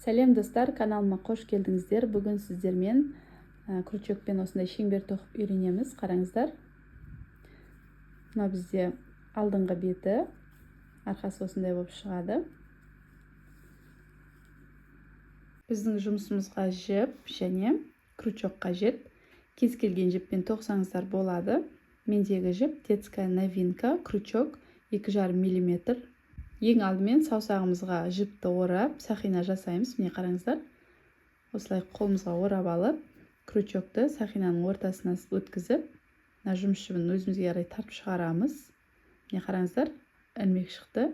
Сәлем достар, каналыма қош келдіңіздер. Бүгін сіздермен крючокпен осындай шеңбер тоқып үйренеміз. Қараңыздар. Мына бізде алдыңғы беті, арқасы осындай болып шығады. Біздің жұмысымызға жіп және крючок қажет. Кез келген жіппен тоқсаңыздар болады. Мендегі жіп детская новинка, крючок 2,5 мм. Ең алдымен саусағымызға жіпті орап, сақина жасаймыз. Міне қараңыздар. Осылай қолымызға орап алып, крючокты сақинаның ортасына өткізіп, жұмыс жібін өзімізге қарай тартып шығарамыз. Міне қараңыздар, ілмек шықты.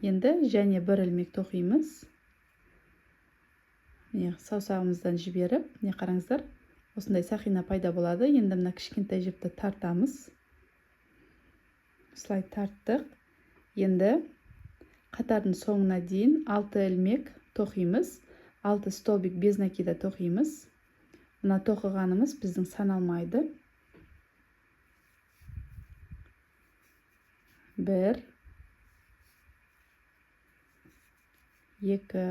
Енді және бір ілмек тоқимыз. Міне саусағымыздан жіберіп, міне қараңыздар, осындай сақина пайда болады. Енді мына кішкентай жіпті тартамыз. Осылай тарттық. Енді қатардың соңына дейін 6 ілмек тоқимыз. 6 столбик без накида тоқимыз. Мына тоқығанымыз біздің саналмайды. 1 2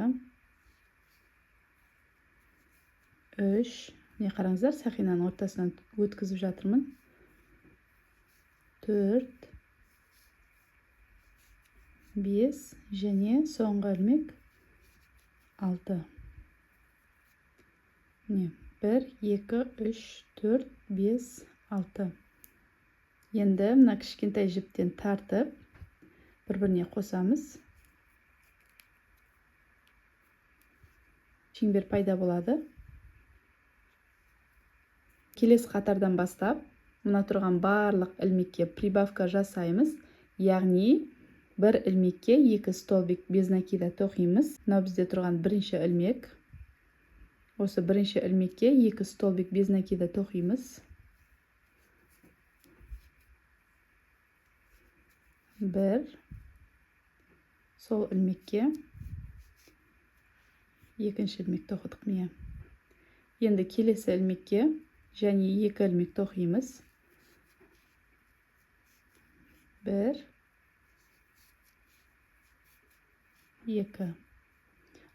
3. Не қараңыздар, сақинаның ортасынан өткізіп жатырмын. 4 5 және соңғы ілмек 6. Міне 1 2 3 4 5 6. Енді мына кішкентай жіптен тартып бір-біріне қосамыз. Шеңбер пайда болады. Келесі қатардан бастап мына тұрған барлық ілмекке прибавка жасаймыз. Яғни бір ілмекке 2 столбик без накида тоқимыз. Мынау бізде тұрған бірінші ілмек. Осы бірінші ілмекке 2 столбик без накида тоқимыз. 1. Сол ілмекке екінші ілмек тоқыдық. Міне. Енді келесі ілмекке және 2 ілмек тоқимыз. 1 2.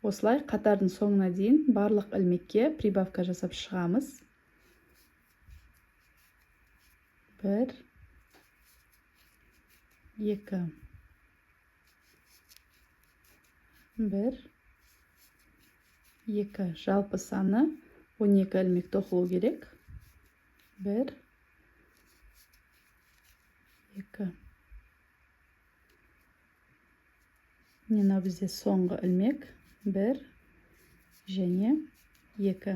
Осылай қатардың соңына дейін барлық ілмекке прибавка жасап шығамыз. 1 2 1 2. Жалпы саны 12 ілмек тоқылу керек. 1 2. Мына бізде соңғы ілмек 1 және 2.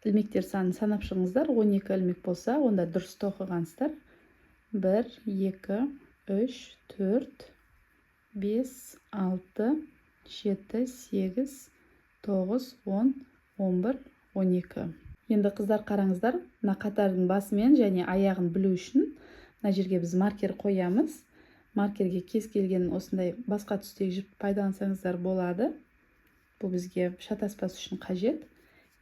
Ілмектер санын санап шығыңыздар. 12 ілмек болса, онда дұрыс тоқығансыздар. 1 2 3 4 5 6 7 8 9 10 11 12. Енді қыздар қараңыздар, мына қатардың басымен және аяғын білу үшін мына жерге біз маркер қоямыз. Маркерге кез келген осындай басқа түстегі жіп пайдалансаңыздар болады. Бұл бізге шатаспас үшін қажет.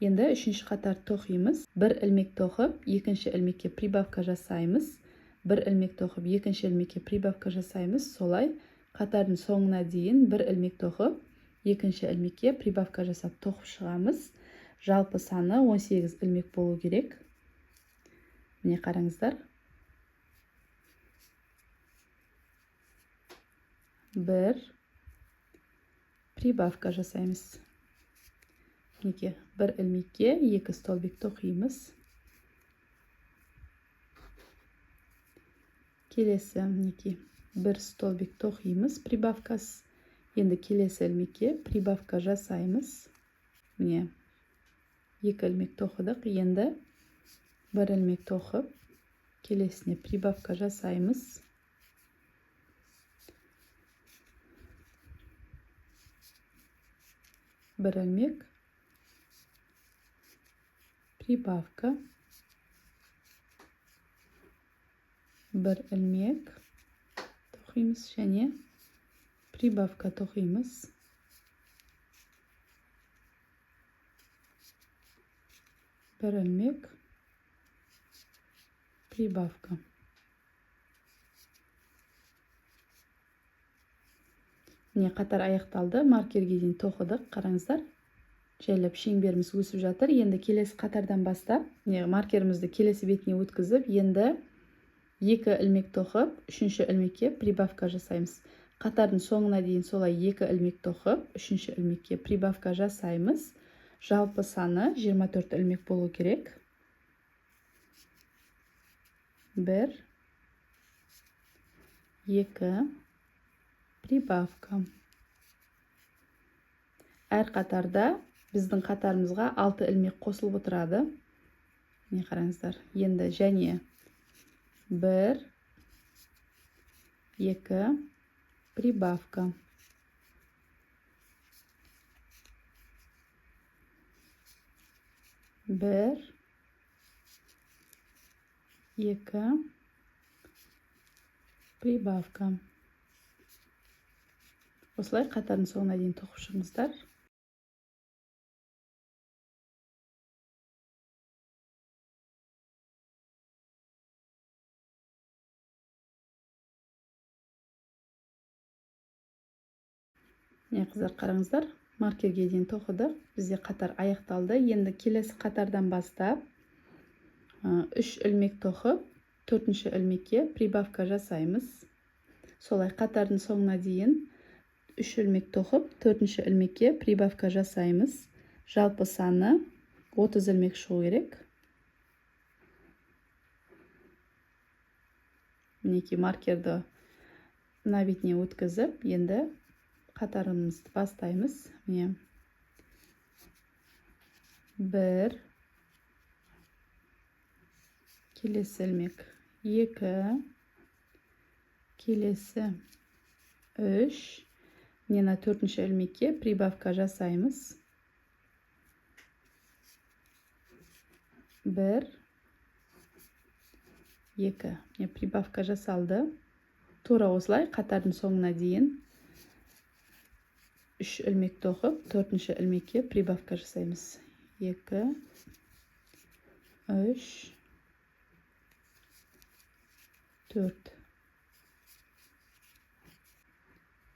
Енді үшінші қатар тоқимыз. Бір ілмек тоқып, екінші ілмекке прибавка жасаймыз. Бір ілмек тоқып, екінші ілмекке прибавка жасаймыз. Солай қатардың соңына дейін бір ілмек тоқып, екінші ілмекке прибавка жасап тоқып шығамыз. Жалпы саны 18 ілмек болу керек. Міне қараңыздар. 1 прибавка жасаймыз. Неге? Бір ілмекке 2 столбик тоқимыз. Келесі неге? 1 столбик тоқимыз, прибавкасы. Енді келесі ілмекке прибавка жасаймыз. Міне 2 ілмек тоқыдық. Енді 1 ілмек тоқып, келесіне прибавка жасаймыз. Бір ілмек, прибавка, бір ілмек тоқимыз және прибавка тоқимыз. Бір ілмек, прибавка. міне қатар аяқталды. Маркерге дейін тоқыдық. Қараңыздар, жайлап шеңберіміз өсіп жатыр. Енді келесі қатардан бастап маркерімізді келесі бетіне өткізіп, енді 2 ілмек тоқып, 3-ші ілмекке прибавка жасаймыз. Қатардың соңына дейін солай 2 ілмек тоқып, 3-ші ілмекке прибавка жасаймыз. Жалпы саны 24 ілмек болу керек. 1, 2, прибавка. Әр қатарда біздің қатарымызға 6 ілмек қосылып отырады. Міне қараңыздар. Енді және 1, 2, прибавка. Бір, екі, прибавка. Осылай қатардың соңына дейін тоқып шығыңыздар. Міне қыздар, қараңыздар, маркерге дейін тоқыдық. Бізде қатар аяқталды. Енді келесі қатардан бастап 3 ілмек тоқып, 4-ші ілмекке прибавка жасаймыз. Солай қатардың соңына дейін 3 ілмек тоқып, 4-ші ілмекке прибавка жасаймыз. Жалпы саны 30 ілмек шығу керек. Мінекей маркерді мына бетіне өткізіп, енді қатарымызды бастаймыз. Міне 1, келесі ілмек 2, келесі 3, мына 4-ші ілмекке прибавка жасаймыз. 1, 2, прибавка жасалды. Тура осылай қатардың соңына дейін 3 ілмек тоқып, 4-ші ілмекке прибавка жасаймыз. 2, 3, 4.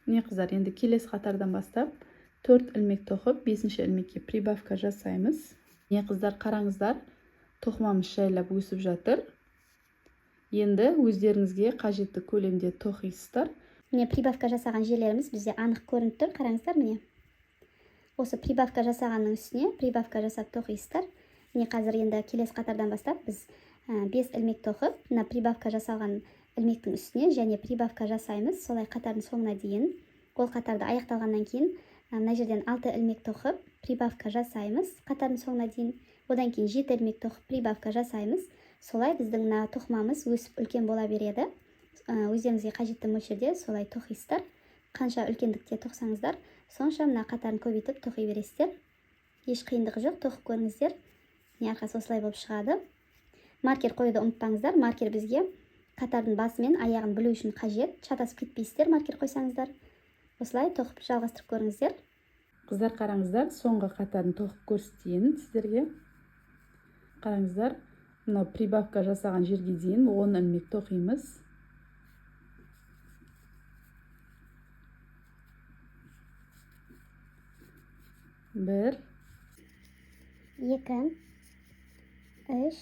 Міне қыздар, енді келесі қатардан бастап 4 ілмек тоқып, 5-ші ілмекке прибавка жасаймыз. Міне қыздар, қараңыздар, тоқымамыз жайлап өсіп жатыр. Енді өздеріңізге қажетті көлемде тоқисыздар. Міне прибавка жасаған жерлеріміз бізде анық көрініп тұр. Қараңыздар, міне. Осы прибавка жасағанның үстіне прибавка жасап тоқисыздар. Міне қазір енді келесі қатардан бастап біз 5 ілмек тоқып, мына прибавка жасалған ілмектің үстіне және прибавка жасаймыз. Солай қатардың соңына дейін. Ол қатарды аяқталғаннан кейін мына жерден 6 ілмек тоқып, прибавка жасаймыз. Қатардың соңына дейін. Одан кейін 7 ілмек тоқып, прибавка жасаймыз. Солай біздің мына тоқымамыз өсіп үлкен бола береді. Өздеріңізге қажетті мөлшерде солай тоқисыздар. Қанша үлкендікте тоқсаңыздар, сонша мына қатарын көбейтіп тоқи бересіздер. Еш қиындығы жоқ, тоқып көріңіздер. Міне арқасы осылай болып шығады. Маркер қоюды ұмытпаңыздар. Маркер бізге қатардың басы мен аяғын білу үшін қажет. Шатасып кетпейсіздер маркер қойсаңыздар. Осылай тоқып жалғастырып көріңіздер. Қыздар, қараңыздар, соңғы қатарын тоқып көрсетейін сіздерге. Қараңыздар, мына прибавка жасаған жерге дейін 10 ілмек тоқимыз. 1, 2, 3,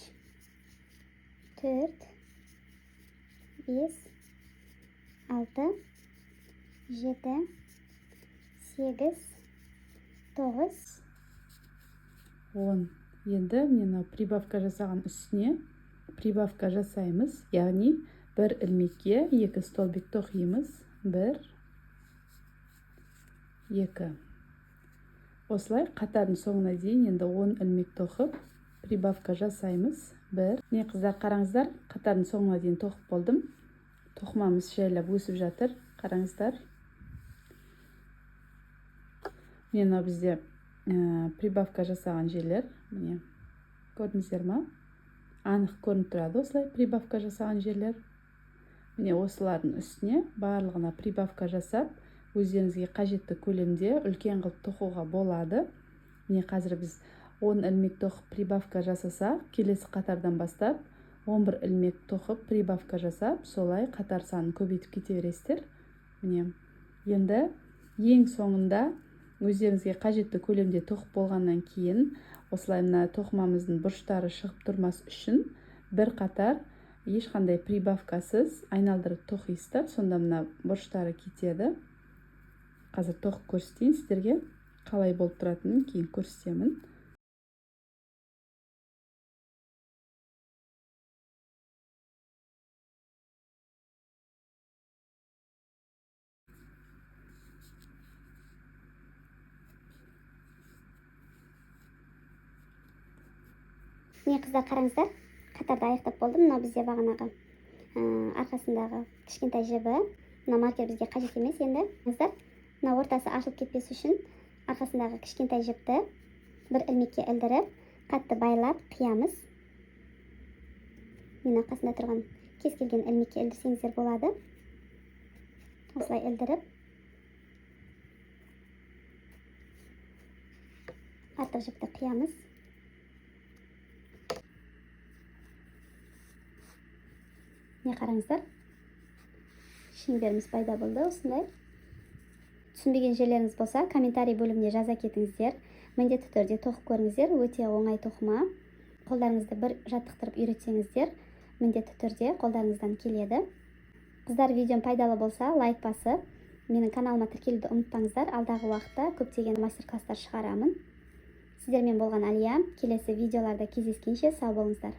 4, 5, 6, 7, 8, 9, 10. Енді мені прибавка жасаған үстіне прибавка жасаймыз. Яғни бір ілмекке 2 столбик тоқимыз. 1, 2. Осылай қатардың соңына дейін енді 10 ілмек тоқып, прибавка жасаймыз. 1. Міне қыздар, қараңыздар, қатардың соңына дейін тоқып болдым. Тоқымамыз жайлап өсіп жатыр. Қараңыздар. Мені бізде прибавка жасаған жерлер. Міне көрдіңіздер ма? Анық көрініп тұрады осылай прибавка жасаған жерлер. Міне осылардың үстіне барлығына прибавка жасап, өздеріңізге қажетті көлемде үлкен қылып тоқуға болады. Міне қазір біз 10 ілмек тоқып прибавка жасаса, келесі қатардан бастап 11 ілмек тоқып прибавка жасап, солай қатар санын көбейтіп кете бересіздер. Міне енді Ең соңында өздеріңізге қажетті көлемде тоқып болғаннан кейін осылай мына тоқымамыздың бұрыштары шығып тұрмас үшін бір қатар ешқандай прибавкасыз айналдырып тоқисыздар. Сонда мына бұрыштары кетеді. Қазір тоқып көрсетейін сіздерге, қалай болып тұратынын кейін көрсетемін. Міне қыздар, қараңыздар, қатарды аяқтап болдым. Мына бізде бағанағы арқасындағы кішкентай жібі, мына маркер бізге қажет емес енді. Қыздар, мына ортасы ашылып кетпес үшін арқасындағы кішкентай жіпті бір ілмекке ілдіріп, қатты байлап қиямыз. Мен арқасында тұрған кез келген ілмекке ілдірсеңіздер болады. Осылай ілдіріп, артық жіпті қиямыз. Не қараңыздар, шеңберіміз пайда болды осындай. Түсінбеген жерлеріңіз болса, комментарий бөліміне жаза кетіңіздер. Міндетті түрде тоқып көріңіздер, өте оңай тоқыма. Қолдарыңызды бір жаттықтырып үйретсеңіздер, міндетті түрде қолдарыңыздан келеді. Қыздар, видеом пайдалы болса, лайк басып, менің каналыма тіркелуді ұмытпаңыздар. Алдағы уақытта көптеген мастер-класстар шығарамын. Сіздермен болған Алия. Келесі видеоларда кездескенше сау болыңыздар.